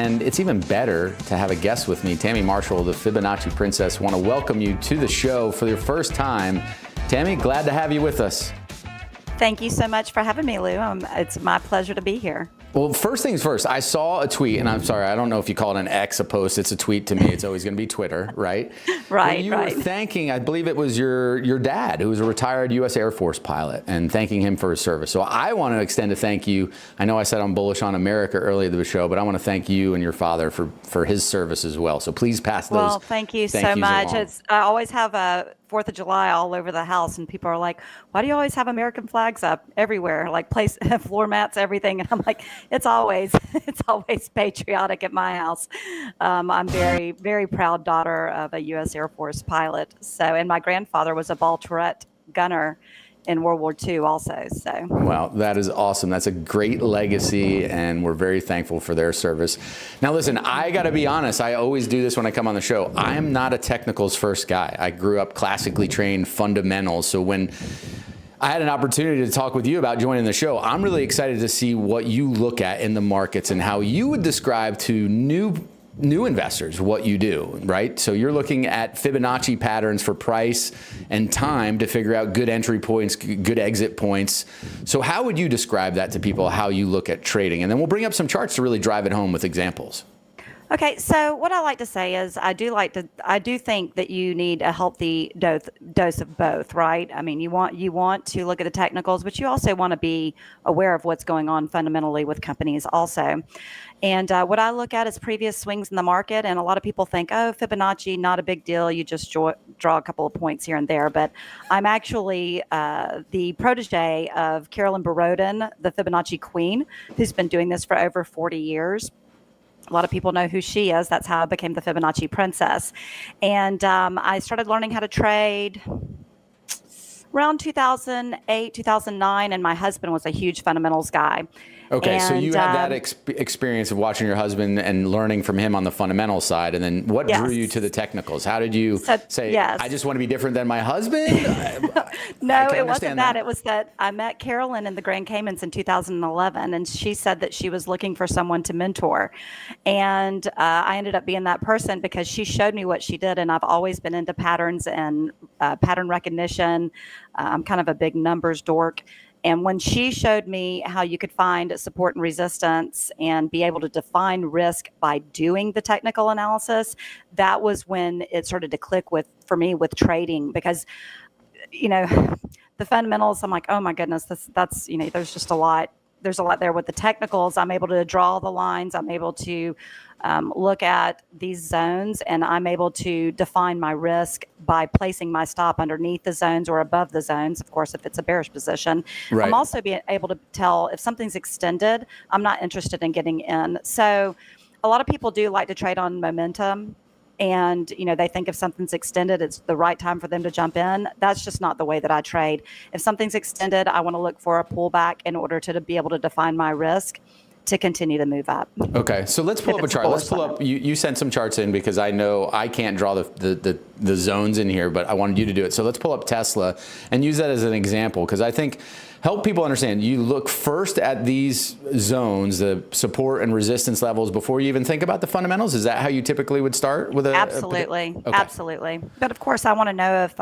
and it's even better to have a guest with me. Tammy Marshall, the Fibonacci Princess. Want to welcome you to the show for your first time. Tammy, glad to have you with us. Thank you so much for having me, Lou. It's my pleasure to be here. Well, first things first, I saw a tweet, and I'm sorry, I don't know if you call it an X, a post. It's a tweet to me. It's always going to be Twitter, right? Right, you right. were thanking, I believe it was your dad, who was a retired U.S. Air Force pilot, and thanking him for his service. So I want to extend a thank you. I know I said I'm bullish on America earlier in the show, but I want to thank you and your father for his service as well. So please pass those. Well, thank you so much. I always have a 4th of July all over the house, and people are like, why do you always have American flags up everywhere, like floor mats, everything? And I'm like, it's always patriotic at my house. I'm very, very proud daughter of a U.S. Air Force pilot. So, and my grandfather was a ball turret gunner in World War II also. So. Wow, that is awesome. That's a great legacy, and we're very thankful for their service. Now listen, I gotta be honest, I always do this when I come on the show. I am not a technicals first guy. I grew up classically trained fundamentals. So when I had an opportunity to talk with you about joining the show, I'm really excited to see what you look at in the markets and how you would describe to new investors what you do, right? So you're looking at Fibonacci patterns for price and time to figure out good entry points, good exit points. So how would you describe that to people, how you look at trading? And then we'll bring up some charts to really drive it home with examples. Okay, so what I like to say is I do think that you need a healthy dose of both, right? I mean, you want to look at the technicals, but you also want to be aware of what's going on fundamentally with companies also. And what I look at is previous swings in the market, and a lot of people think, oh, Fibonacci, not a big deal. You just draw a couple of points here and there. But I'm actually the protege of Carolyn Borodin, the Fibonacci queen, who's been doing this for over 40 years. A lot of people know who she is. That's how I became the Fibonacci Princess. And I started learning how to trade around 2008, 2009, and my husband was a huge fundamentals guy. Okay, so you had that experience of watching your husband and learning from him on the fundamental side, and then what drew you to the technicals? How did you say, I just want to be different than my husband? No, it wasn't that. It was that I met Carolyn in the Grand Caymans in 2011, and she said that she was looking for someone to mentor. And I ended up being that person because she showed me what she did, and I've always been into patterns and pattern recognition. I'm kind of a big numbers dork. And when she showed me how you could find support and resistance and be able to define risk by doing the technical analysis, that was when it started to click for me with trading, because, the fundamentals, I'm like, oh my goodness, that's there's just a lot. There's a lot there with the technicals. I'm able to draw the lines. I'm able to look at these zones, and I'm able to define my risk by placing my stop underneath the zones or above the zones, of course, if it's a bearish position. Right. I'm also able to tell if something's extended, I'm not interested in getting in. So a lot of people do like to trade on momentum. And, they think if something's extended, it's the right time for them to jump in. That's just not the way that I trade. If something's extended, I want to look for a pullback in order to be able to define my risk to continue to move up. Okay, so let's pull up a chart. Let's pull up, you sent some charts in because I know I can't draw the zones in here, but I wanted you to do it. So let's pull up Tesla and use that as an example, because I think help people understand. You look first at these zones, the support and resistance levels, before you even think about the fundamentals. Is that how you typically would start with Absolutely. Absolutely. But of course, I want to know if,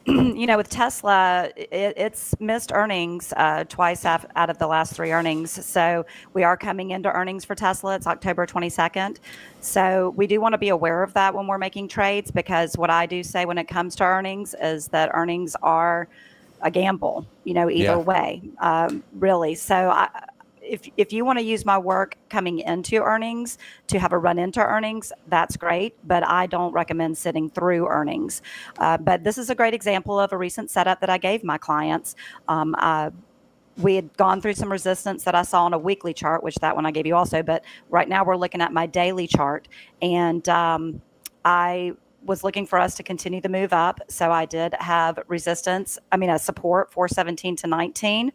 with Tesla, it's missed earnings twice out of the last 3 earnings. So we are coming into earnings for Tesla. It's October 22nd. So we do want to be aware of that when we're making trades, because what I do say when it comes to earnings is that earnings are a gamble, either way, really. So if you want to use my work coming into earnings to have a run into earnings, that's great. But I don't recommend sitting through earnings. But this is a great example of a recent setup that I gave my clients. We had gone through some resistance that I saw on a weekly chart, which that one I gave you also. But right now we're looking at my daily chart. And I was looking for us to continue to move up. So I did have a support 417 to 19,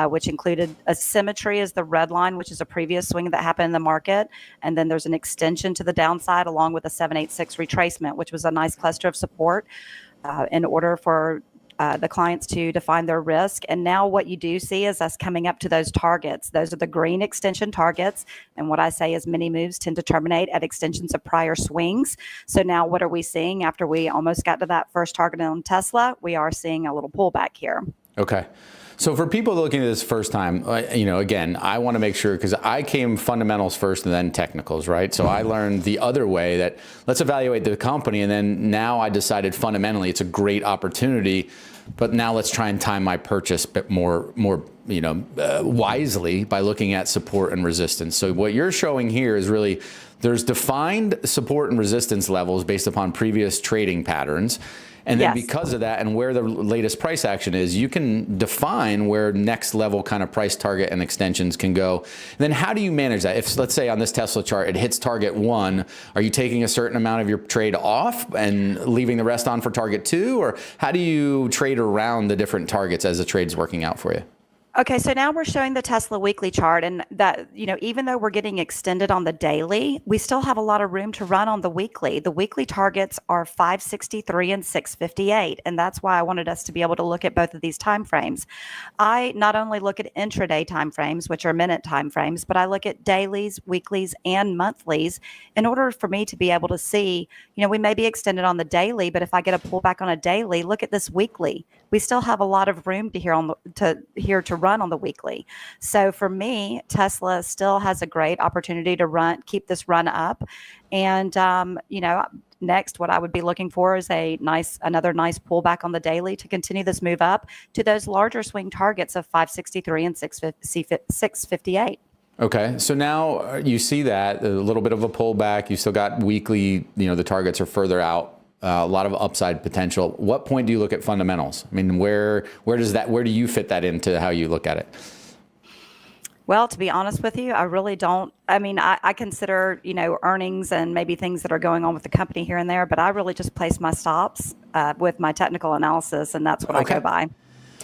which included a symmetry as the red line, which is a previous swing that happened in the market. And then there's an extension to the downside along with a 786 retracement, which was a nice cluster of support in order for the clients to define their risk. And now what you do see is us coming up to those targets. Those are the green extension targets. And what I say is many moves tend to terminate at extensions of prior swings. So now what are we seeing after we almost got to that first target on Tesla? We are seeing a little pullback here. Okay. So for people looking at this first time, again, I want to make sure, because I came fundamentals first and then technicals, right? So I learned the other way that let's evaluate the company. And then now I decided fundamentally it's a great opportunity, but now let's try and time my purchase a bit more wisely by looking at support and resistance. So what you're showing here is really there's defined support and resistance levels based upon previous trading patterns. And then because of that and where the latest price action is, you can define where next level kind of price target and extensions can go. And then how do you manage that? If, let's say on this Tesla chart, it hits target 1, are you taking a certain amount of your trade off and leaving the rest on for target 2? Or how do you trade around the different targets as the trade's working out for you? Okay, so now we're showing the Tesla weekly chart, and that, even though we're getting extended on the daily, we still have a lot of room to run on the weekly. The weekly targets are 563 and 658, and that's why I wanted us to be able to look at both of these time frames. I not only look at intraday time frames, which are minute time frames, but I look at dailies, weeklies, and monthlies in order for me to be able to see, we may be extended on the daily, but if I get a pullback on a daily, look at this weekly. We still have a lot of room to run on the weekly. So for me, Tesla still has a great opportunity to keep this run up. And, next, what I would be looking for is another nice pullback on the daily to continue this move up to those larger swing targets of 563 and 658. Okay, so now you see that a little bit of a pullback. You still got weekly, the targets are further out. A lot of upside potential. What point do you look at fundamentals? I mean, where do you fit that into how you look at it? Well, to be honest with you, I really don't. I mean, I consider, earnings and maybe things that are going on with the company here and there, but I really just place my stops with my technical analysis, and that's what I go by.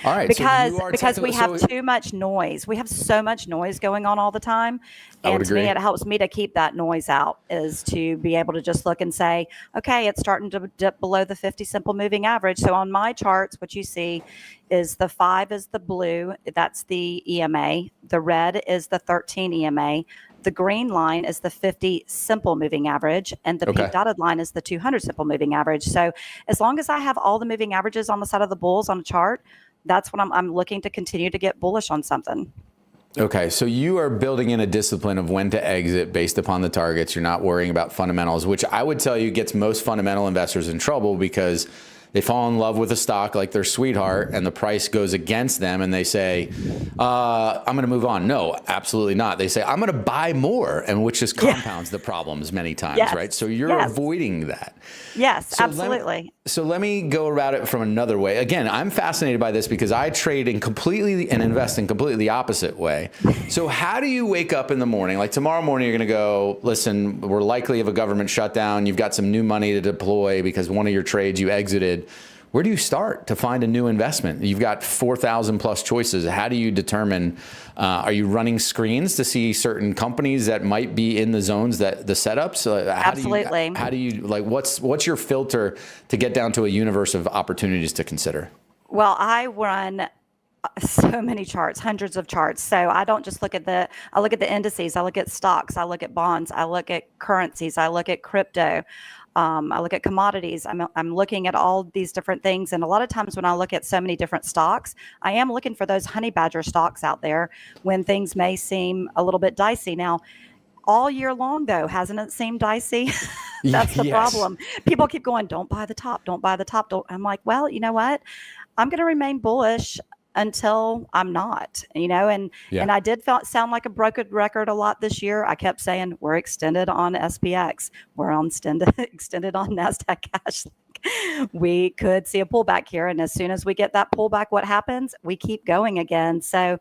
All right. Because we have too much noise. We have so much noise going on all the time. And to me, it helps me to keep that noise out, is to be able to just look and say, okay, it's starting to dip below the 50 simple moving average. So on my charts, what you see is the 5 is the blue. That's the EMA. The red is the 13 EMA. The green line is the 50 simple moving average, and the pink dotted line is the 200 simple moving average. So as long as I have all the moving averages on the side of the bulls on a chart, that's what I'm looking to continue to get bullish on something. Okay, so you are building in a discipline of when to exit based upon the targets. You're not worrying about fundamentals, which I would tell you gets most fundamental investors in trouble, because they fall in love with a stock like their sweetheart and the price goes against them and they say, I'm going to move on. No, absolutely not. They say, I'm going to buy more, and which just compounds the problems many times, right? So you're avoiding that. Yes, absolutely. So let me go about it from another way. Again, I'm fascinated by this because I trade in completely and invest in completely the opposite way. So how do you wake up in the morning? Like tomorrow morning, you're going to go, listen, we're likely of a government shutdown. You've got some new money to deploy because one of your trades you exited. Where do you start to find a new investment? You've got 4,000 plus choices. How do you determine, are you running screens to see certain companies that might be in the zones that the setups? Absolutely. How do you what's your filter to get down to a universe of opportunities to consider? Well, I run so many charts, hundreds of charts. So I don't just I look at the indices, I look at stocks, I look at bonds, I look at currencies, I look at crypto. I look at commodities. I'm looking at all these different things. And a lot of times when I look at so many different stocks, I am looking for those honey badger stocks out there when things may seem a little bit dicey. Now, all year long, though, hasn't it seemed dicey? That's the problem. People keep going, don't buy the top, don't buy the top. I'm like, well, you know what? I'm going to remain bullish until I'm not, and I did sound like a broken record a lot this year. I kept saying we're extended on SPX, we're on extended on NASDAQ cash. We could see a pullback here, and as soon as we get that pullback, what happens? We keep going again. So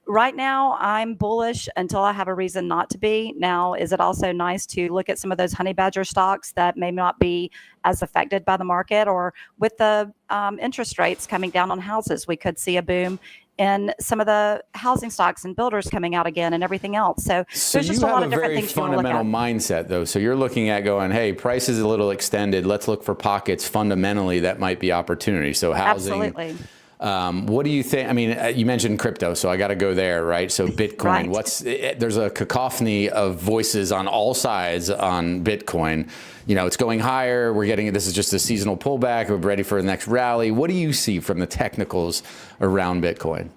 right now I'm bullish until I have a reason not to be. Now, is it also nice to look at some of those honey badger stocks that may not be as affected by the market, or with the interest rates coming down on houses, we could see a boom and some of the housing stocks and builders coming out again and everything else. So there's just a lot of different things you want to look at. You have a very fundamental mindset, though. So you're looking at going, hey, price is a little extended. Let's look for pockets fundamentally that might be opportunity. So housing. Absolutely. What do you think? I mean, you mentioned crypto, so I got to go there, right? So Bitcoin, Right. There's a cacophony of voices on all sides on Bitcoin. You know, it's going higher. This is just a seasonal pullback. We're ready for the next rally. What do you see from the technicals around Bitcoin?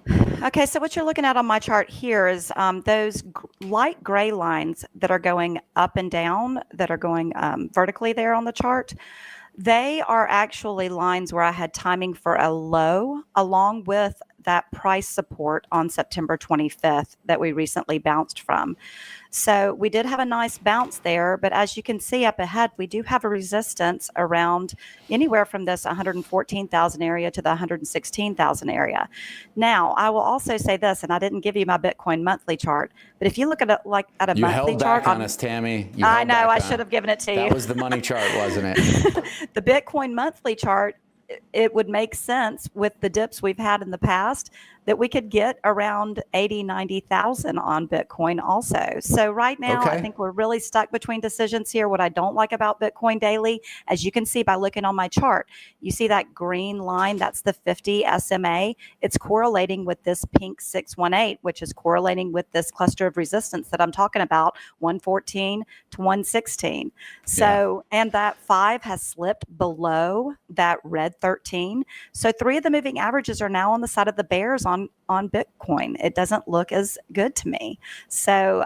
Okay, so what you're looking at on my chart here is those light gray lines that are going up and down, that are going vertically there on the chart. They are actually lines where I had timing for a low along with that price support on September 25th that we recently bounced from. So we did have a nice bounce there, but as you can see up ahead, we do have a resistance around anywhere from this 114,000 area to the 116,000 area. Now, I will also say this, and I didn't give you my Bitcoin monthly chart, but if you look at it like at a you monthly held chart, back on us, Tammy. I know I should have given it to you. That was the money chart, wasn't it? The Bitcoin monthly chart, it would make sense with the dips we've had in the past that we could get around 80, 90,000 on Bitcoin also. So right now, I think we're really stuck between decisions here. What I don't like about Bitcoin daily, as you can see by looking on my chart, you see that green line, that's the 50 SMA. It's correlating with this pink 618, which is correlating with this cluster of resistance that I'm talking about, 114 to 116. So, and that 5 has slipped below that red 13. So 3 of the moving averages are now on the side of the bears on Bitcoin. It doesn't look as good to me. So,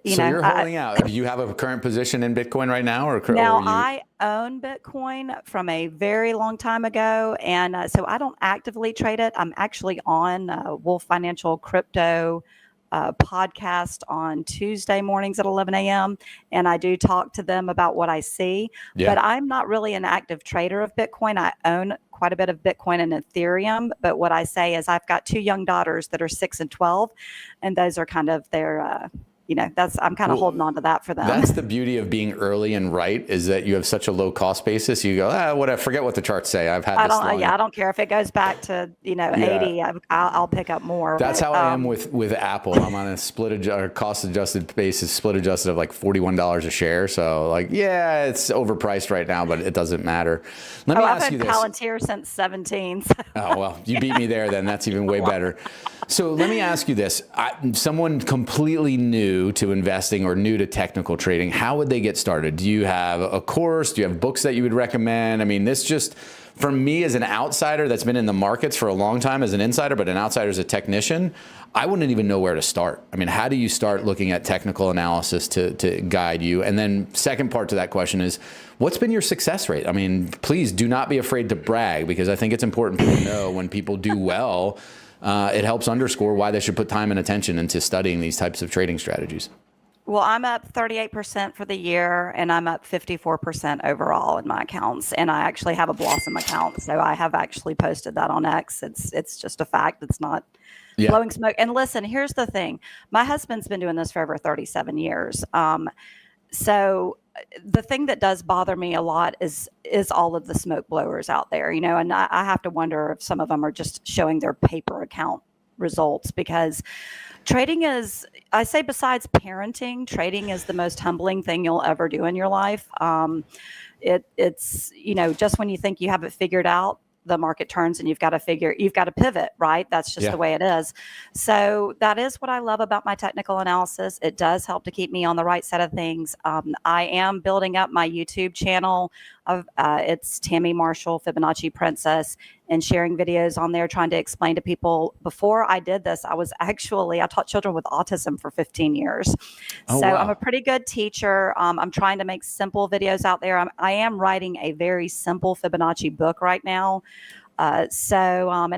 you're holding out. Do you have a current position in Bitcoin right now? I own Bitcoin from a very long time ago. And so I don't actively trade it. I'm actually on Wolf Financial Crypto podcast on Tuesday mornings at 11 a.m. And I do talk to them about what I see, but I'm not really an active trader of Bitcoin. I own quite a bit of Bitcoin and Ethereum, but what I say is I've got 2 young daughters that are 6 and 12, and those are kind of their I'm kind of holding on to that for them. That's the beauty of being early and right, is that you have such a low cost basis. You go, whatever, forget what the charts say. I've had this long. I don't care if it goes back to 80. I'll pick up more. That's how I am with Apple. I'm on a cost adjusted basis, split adjusted of like $41 a share. So it's overpriced right now, but it doesn't matter. Let me ask you this. I've had Palantir since 17. So. Oh, well, you beat me there then. That's even way better. So let me ask you this. Someone completely new to investing or new to technical trading, how would they get started? Do you have a course? Do you have books that you would recommend? I mean, this just, for me as an outsider that's been in the markets for a long time as an insider, but an outsider as a technician, I wouldn't even know where to start. I mean, how do you start looking at technical analysis to guide you? And then second part to that question is, what's been your success rate? I mean, please do not be afraid to brag, because I think it's important to know when people do well. It helps underscore why they should put time and attention into studying these types of trading strategies. Well, I'm up 38% for the year, and I'm up 54% overall in my accounts. And I actually have a Blossom account, so I have actually posted that on X. It's just a fact. It's not blowing smoke. And listen, here's the thing. My husband's been doing this for over 37 years. So the thing that does bother me a lot is all of the smoke blowers out there, and I have to wonder if some of them are just showing their paper account results, because trading is, I say, besides parenting, trading is the most humbling thing you'll ever do in your life. It's just when you think you have it figured out, the market turns and you've got to pivot, right? That's just the way it is. So that is what I love about my technical analysis. It does help to keep me on the right side of things. I am building up my YouTube channel. It's Tammy Marshall, Fibonacci Princess, and sharing videos on there, trying to explain to people. Before I did this, I taught children with autism for 15 years. Oh, so wow. I'm a pretty good teacher. I'm trying to make simple videos out there. I am writing a very simple Fibonacci book right now. And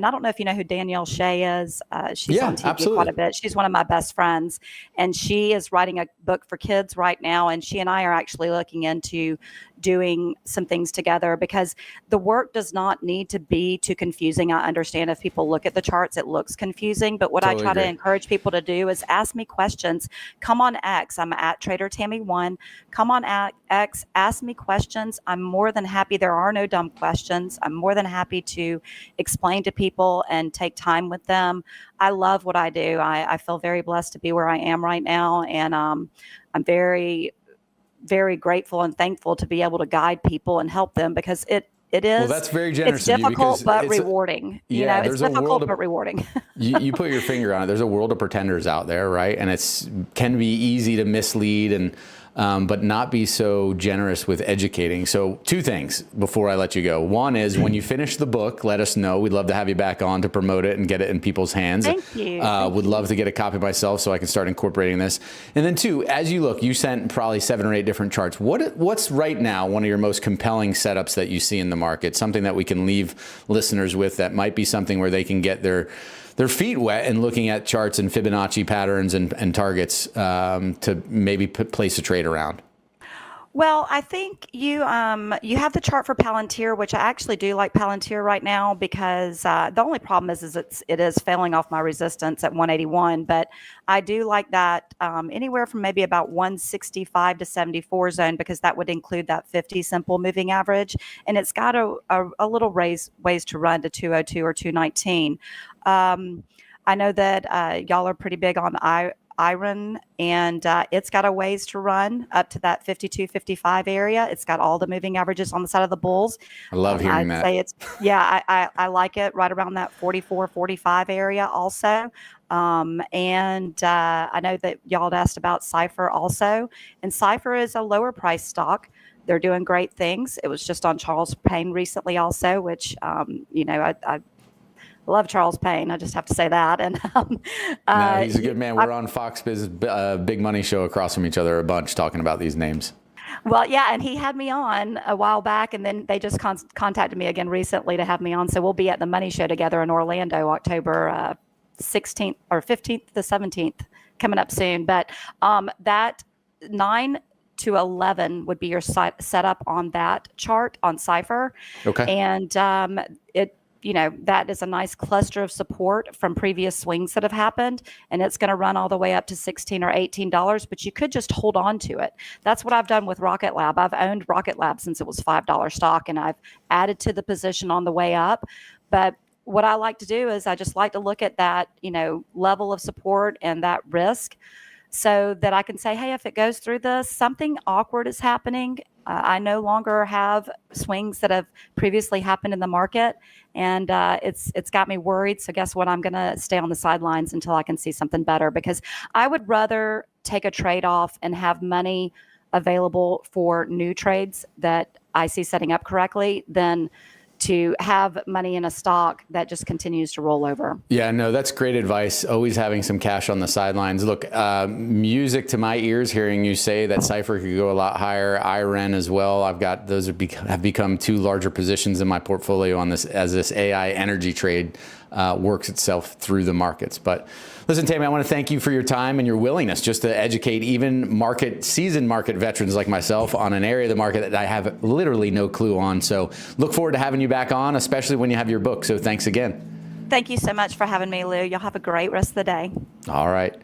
I don't know if you know who Danielle Shea is. She's on TV quite a bit. She's one of my best friends, and she is writing a book for kids right now. And she and I are actually looking into doing some things together, because the work does not need to be too confusing. I understand if people look at the charts, it looks confusing, but what I try to encourage people to do is ask me questions. Come on X. I'm at Trader Tammy 1. Come on at X. Ask me questions. I'm more than happy. There are no dumb questions. I'm more than happy to explain to people and take time with them. I love what I do. I feel very blessed to be where I am right now. And I'm very, very grateful and thankful to be able to guide people and help them, because it is. Well, that's very generous. It's difficult but rewarding. Yeah, it's difficult but rewarding. you put your finger on it. There's a world of pretenders out there, right? And it's can be easy to mislead and but not be so generous with educating. So 2 things before I let you go. One is when you finish the book, let us know. We'd love to have you back on to promote it and get it in people's hands. Thank you. Would love to get a copy myself so I can start incorporating this. And then 2, as you look, you sent probably 7 or 8 different charts. What's right now one of your most compelling setups that you see in the market? Something that we can leave listeners with that might be something where they can get their feet wet and looking at charts and Fibonacci patterns and targets to maybe place a trade around. Well, I think you have the chart for Palantir, which I actually do like Palantir right now, because the only problem is it is failing off my resistance at 181. But I do like that anywhere from maybe about 165 to 74 zone, because that would include that 50 simple moving average, and it's got a little ways to run to 202 or 219. I know that y'all are pretty big on IREN, and it's got a ways to run up to that 52, 55 area. It's got all the moving averages on the side of the bulls. I love hearing that. Say I like it right around that 44, 45 area also. And I know that y'all had asked about CIFR also, and CIFR is a lower price stock. They're doing great things. It was just on Charles Payne recently also, which, I love Charles Payne. I just have to say that. And no, he's a good man. We're on Fox Biz Big Money Show across from each other a bunch talking about these names. Well, yeah, and he had me on a while back, and then they just contacted me again recently to have me on. So we'll be at the Money Show together in Orlando, October 16th or 15th to 17th, coming up soon. But that 9 to 11 would be your setup on that chart on CIFR. Okay. And that is a nice cluster of support from previous swings that have happened, and it's going to run all the way up to $16 or $18, but you could just hold on to it. That's what I've done with Rocket Lab. I've owned Rocket Lab since it was $5 stock, and I've added to the position on the way up. But what I like to do is I just like to look at that, level of support and that risk, so that I can say, hey, if it goes through this, something awkward is happening. I no longer have swings that have previously happened in the market, and it's got me worried. So guess what? I'm going to stay on the sidelines until I can see something better, because I would rather take a trade off and have money available for new trades that I see setting up correctly than to have money in a stock that just continues to roll over. Yeah, no, that's great advice. Always having some cash on the sidelines. Look, music to my ears hearing you say that CIFR could go a lot higher. IREN as well. I've got those have become 2 larger positions in my portfolio on this as this AI energy trade works itself through the markets. But listen, Tammy, I want to thank you for your time and your willingness just to educate even seasoned market veterans like myself on an area of the market that I have literally no clue on. So look forward to having you back on, especially when you have your book. So thanks again. Thank you so much for having me, Lou. You'll have a great rest of the day. All right.